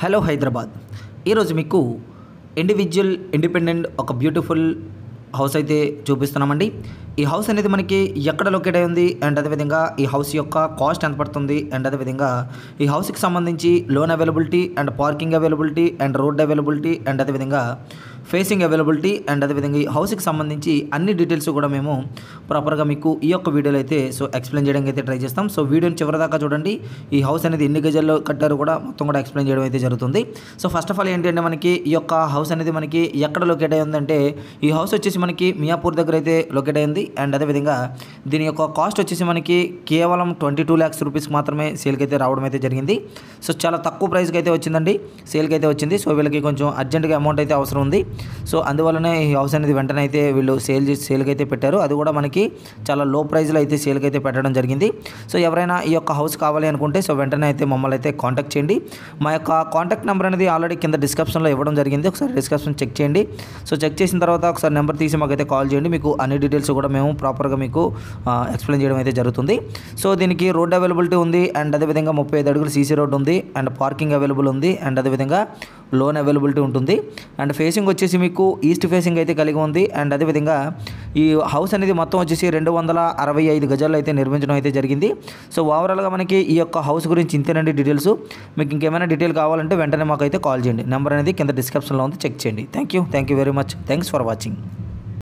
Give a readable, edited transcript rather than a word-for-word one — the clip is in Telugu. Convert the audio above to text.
హలో హైదరాబాద్. ఈరోజు మీకు ఇండిపెండెంట్ ఒక బ్యూటిఫుల్ హౌస్ అయితే చూపిస్తున్నామండి. ఈ హౌస్ అనేది మనకి ఎక్కడ లొకేట్ అయి ఉంది అండ్ అదేవిధంగా ఈ హౌస్ యొక్క కాస్ట్ ఎంత పడుతుంది అండ్ అదేవిధంగా ఈ హౌస్కి సంబంధించి loan availability and parking availability and road availability and అదేవిధంగా ఫేసింగ్ అవైలబిలిటీ అండ్ అదేవిధంగా ఈ హౌస్కి సంబంధించి అన్ని డీటెయిల్స్ కూడా మేము ప్రాపర్గా మీకు ఈ యొక్క వీడియోలో అయితే ఎక్స్ప్లెయిన్ చేయడానికి అయితే ట్రై చేస్తాం. సో వీడియోని చివరిదాకా చూడండి. ఈ హౌస్ అనేది ఎన్ని గజాల్లో కట్టారు కూడా మొత్తం కూడా ఎక్స్ప్లెయిన్ చేయడం అయితే జరుగుతుంది. సో ఫస్ట్ ఆఫ్ ఆల్ ఏంటంటే మనకి ఈ యొక్క హౌస్ అనేది మనకి ఎక్కడ లొకేట్ అయి ఉందంటే ఈ హౌస్ వచ్చేసి మనకి మియాపూర్ దగ్గర అయితే లొకేట్ అయింది అండ్ అదేవిధంగా దీని యొక్క కాస్ట్ వచ్చేసి మనకి కేవలం 22 lakhs రూపీస్కి మాత్రమే సేల్కి అయితే రావడం అయితే జరిగింది. సో చాలా తక్కువ ప్రైస్కి అయితే వచ్చిందండి, సేల్కి అయితే వచ్చింది. సో వీళ్ళకి కొంచెం అర్జెంటుగా అమౌంట్ అయితే అవసరం ఉంది. సో అందువల్లనే ఈ హౌస్ అనేది వెంటనే అయితే వీళ్ళు సేల్కి అయితే పెట్టారు. అది కూడా మనకి చాలా లో ప్రైస్లో అయితే సేల్కి అయితే పెట్టడం జరిగింది. సో ఎవరైనా ఈ యొక్క హౌస్ కావాలి అనుకుంటే సో వెంటనే అయితే మమ్మల్ని అయితే కాంటాక్ట్ చేయండి. మా యొక్క కాంటాక్ట్ నెంబర్ అనేది ఆల్రెడీ కింద డిస్క్రిప్షన్లో ఇవ్వడం జరిగింది. ఒకసారి డిస్క్రిప్షన్ చెక్ చేయండి. సో చెక్ చేసిన తర్వాత ఒకసారి నెంబర్ తీసి మాకైతే కాల్ చేయండి. మీకు అన్ని డీటెయిల్స్ కూడా మేము ప్రాపర్గా మీకు ఎక్స్ప్లెయిన్ చేయడం అయితే జరుగుతుంది. సో దీనికి రోడ్ అవైలబిలిటీ ఉంది అండ్ అదేవిధంగా 35 అడుగులు సీసీ రోడ్ ఉంది అండ్ పార్కింగ్ అవైలబుల్ ఉంది అండ్ అదేవిధంగా లోన్ అవైలబిలిటీ ఉంటుంది అండ్ ఫేసింగ్ వచ్చేసి మీకు ఈస్ట్ ఫేసింగ్ అయితే కలిగి ఉంది అండ్ అదేవిధంగా ఈ హౌస్ అనేది మొత్తం వచ్చేసి 265 గజాల్లో అయితే నిర్మించడం అయితే జరిగింది. సో ఓవరాల్గా మనకి ఈ యొక్క హౌస్ గురించి ఇంతేనండి డీటెయిల్స్. మీకు ఇంకేమైనా డీటెయిల్ కావాలంటే వెంటనే మాకైతే కాల్ చేయండి. నెంబర్ అనేది కింద డిస్క్రిప్షన్లో ఉంది, చెక్ చేయండి. Thank you very much. Thanks for watching.